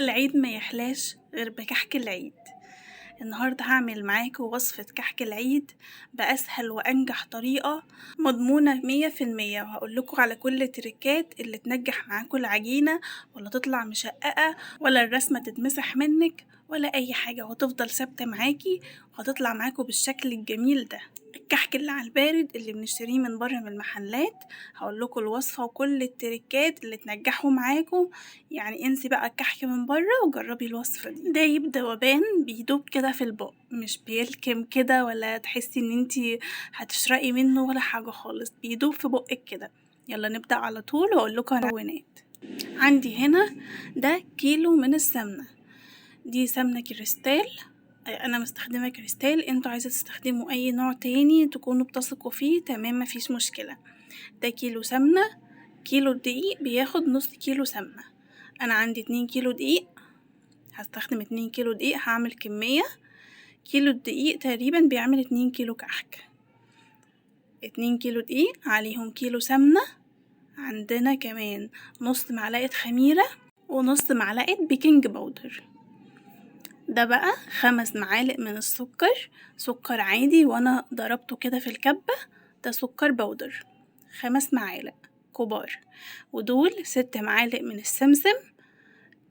العيد ما يحلاش غير بكحك العيد. النهاردة هعمل معاكم وصفة كحك العيد بأسهل وأنجح طريقة مضمونة 100%، وهقولكوا على كل التريكات اللي تنجح معاكم العجينة، ولا تطلع مشققة، ولا الرسمة تتمسح منك، ولا أي حاجة، وهتفضل ثابتة معاكي وهتطلع معاكم بالشكل الجميل ده. الكحك اللي على البارد اللي بنشتريه من بره من المحلات، هقولكوا الوصفة وكل التريكات اللي تنجحوا معاكم. يعني انسي بقى الكحك من بره وجربي الوصفة دي. دايب دوبان بيدوب كده في البق، مش بيلكم كده ولا تحسي ان انتي هتشرقي منه ولا حاجة خالص، بيدوب في بقك كده. يلا نبدأ على طول واقولكوا المكونات. عندي هنا ده كيلو من السمنة، دي سمنة كريستال، انا مستخدمة كريستال، انتوا عايزة تستخدموا اي نوع تاني تكونوا بتثقوا فيه تمام مفيش مشكلة. ده كيلو سمنة. كيلو دقيق بياخد نص كيلو سمنة، انا عندي 2 كيلو دقيق، هستخدم 2 كيلو دقيق، هعمل كمية. كيلو الدقيق تقريبا بيعمل 2 كيلو كحك. 2 كيلو دقيق عليهم كيلو سمنة، عندنا كمان نص معلقة خميرة ونص معلقة بيكنج باودر. ده بقى 5 معالق من السكر، سكر عادي وانا ضربته كده في الكبة، ده سكر بودر 5 معالق كبار. ودول 6 معالق من السمسم،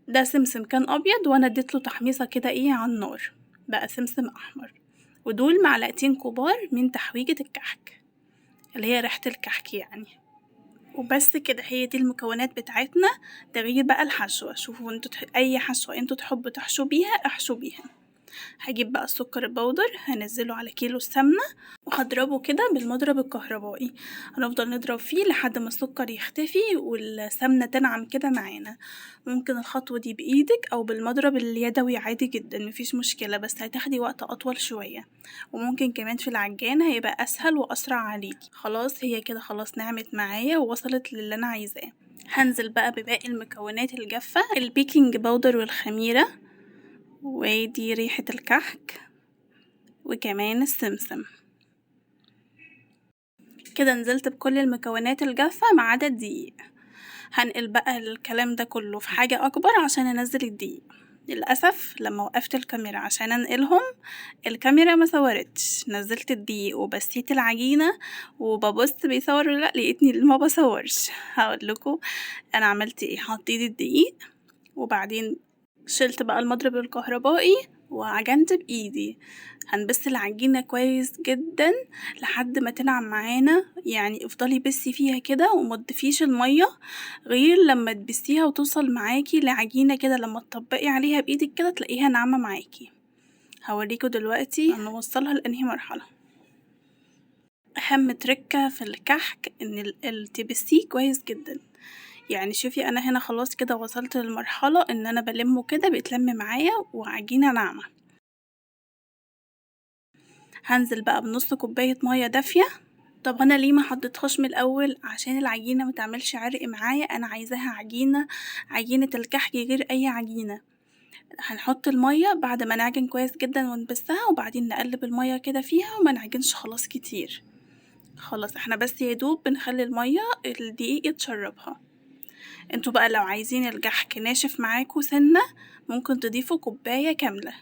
ده سمسم كان ابيض وانا اديتله تحميصة كده على النار، بقى سمسم احمر. ودول معلقتين كبار من تحويجة الكحك اللي هي ريحة الكحك يعني. وبس كده، هي دي المكونات بتاعتنا. ده غير بقى الحشوة، شوفوا انتوا اي حشوة انتوا تحبوا تحشوا بيها احشوا بيها. هجيب بقى السكر البودر هنزله على كيلو السمنة وهضربه كده بالمضرب الكهربائي، هنفضل نضرب فيه لحد ما السكر يختفي والسمنة تنعم كده معانا. ممكن الخطوة دي بإيدك أو بالمضرب اليدوي عادي جدا مفيش مشكلة، بس هتاخدي وقت أطول شوية، وممكن كمان في العجان هيبقى أسهل وأسرع عليكي. خلاص هي كده خلاص نعمت معايا ووصلت للي أنا عايزاه. هنزل بقى بباقي المكونات الجافة، البيكنج باودر والخميرة، ودي ريحة الكحك، وكمان السمسم. كده نزلت بكل المكونات الجافة ما عدا الدقيق. هنقل بقى الكلام ده كله في حاجة أكبر عشان أنزل الدقيق. للأسف لما وقفت الكاميرا عشان أنقلهم الكاميرا ما صورتش، نزلت الدقيق وبسيت العجينة وببص بيصور ولا لأ، لقيتني ما بصورش. هقولكوا أنا عملت ايه. حطيت الدقيق وبعدين شلت بقى المضرب الكهربائي وعجنت بايدي. هنبس العجينة كويس جدا لحد ما تنعم معانا، يعني افضلي بسي فيها كده ومتضيفيش المية غير لما تبسيها وتوصل معاكي لعجينة كده، لما تطبقي عليها بايدك كده تلاقيها ناعمة معاكي. هوريكوا دلوقتي هنوصلها لانهي مرحلة. اهم تركة في الكحك ان تبسيه كويس جدا. يعني شوفي انا هنا خلاص كده وصلت للمرحلة ان انا بلمه كده بيتلم معايا وعجينة ناعمة. هنزل بقى بنص كوباية مية دافية. طب انا ليه ما حطيتهاش من الاول؟ عشان العجينة متعملش عرق معايا، انا عايزاها عجينة الكحك غير اي عجينة. هنحط المية بعد ما نعجن كويس جدا ونبسها، وبعدين نقلب المية كده فيها وما نعجنش خلاص كتير. خلاص احنا بس يدوب بنخلي المية الدقيق يتشربها. انتوا بقى لو عايزين الكحك ناشف معاكوا سنة ممكن تضيفوا كوباية كاملة.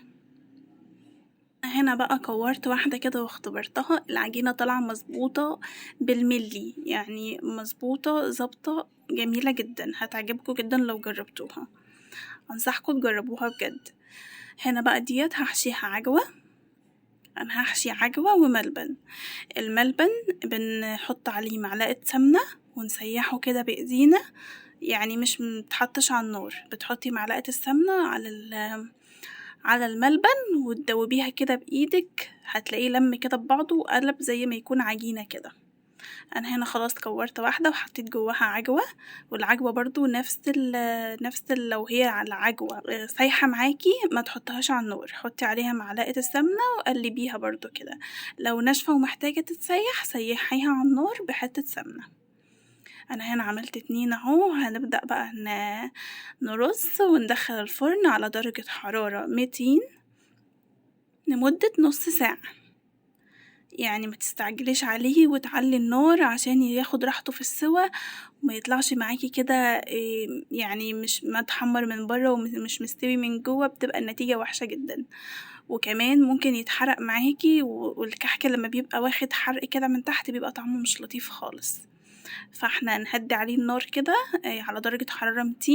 هنا بقى كورت واحدة كده واختبرتها، العجينة طالعة مظبوطة بالملي، يعني مظبوطة ظابطة جميلة جدا، هتعجبكم جدا لو جربتوها، انصحكم تجربوها بجد. هنا بقى ديت هحشيها عجوة، انا هحشي عجوة وملبن. الملبن بنحط عليه معلقة سمنة ونسيحه كده بايدينا، يعني مش متحطش على النار، بتحطي معلقة السمنة على الملبن وتدوبيها كده بايدك، هتلاقيه لم كده ببعضه وقلب زي ما يكون عجينة كده. انا هنا خلاص كورت واحدة وحطيت جواها عجوة، والعجوة برضو نفس لو هي على العجوة سايحة معاكي ما تحطهاش على النار، حطي عليها معلقة السمنة وقلبيها برضو كده. لو ناشفة ومحتاجة تتسيح سيحيها على النار بحتة سمنة. انا هنا عملت 2 اهو. هنبدأ بقى نرص وندخل الفرن على درجة حرارة 200 لمدة نص ساعة. يعني ما تستعجليش عليه وتعلي النار عشان ياخد راحته في السوا وما يطلعش معاكي كده يعني مش متحمر من بره ومش مستوي من جوه، بتبقى النتيجة وحشة جدا. وكمان ممكن يتحرق معاكي، والكحك لما بيبقى واخد حرق كده من تحت بيبقى طعمه مش لطيف خالص. فاحنا نهدي عليه النار كده على درجة حرارة 200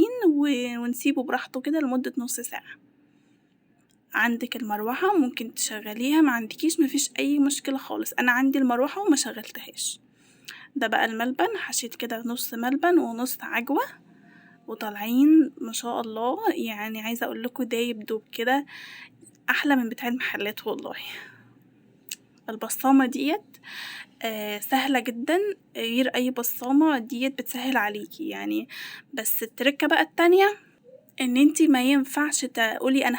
ونسيبه براحته كده لمدة نص ساعة. عندك المروحة ممكن تشغليها، ما عندكيش مفيش اي مشكلة خالص. انا عندي المروحة وما شغلتهاش. ده بقى الملبن، حشيت كده نص ملبن ونص عجوة وطالعين ما شاء الله. يعني عايزة اقولكوا دايب دوب كده، احلى من بتاع المحلات والله. البصامة ديت سهلة جدا، غير اي بصامة ديت بتسهل عليكي يعني. بس التركة بقى التانية ان انتي ما ينفعش تقولي انا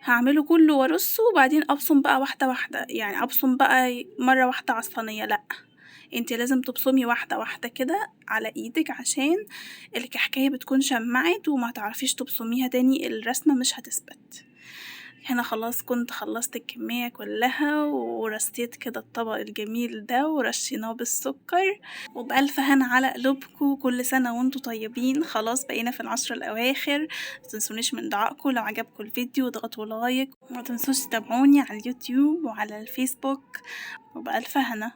هعمله كله وارصه وبعدين ابصم بقى واحدة واحدة، يعني ابصم بقى مرة واحدة على الصينية، لا، انتي لازم تبصمي واحدة واحدة كده على ايدك عشان الكحكاية بتكون شمعت وما تعرفيش تبصميها تاني، الرسمة مش هتثبت. هنا خلاص كنت خلصت الكمية كلها ورصيت كده الطبق الجميل ده ورشيناه بالسكر. وبألف هنا على قلوبكم، كل سنة وانتوا طيبين. خلاص بقينا في العشر الأواخر، متنسونيش من دعائكم. لو عجبكم الفيديو اضغطوا لايك، وما تنسوش تتابعوني على اليوتيوب وعلى الفيسبوك. وبألف هنا.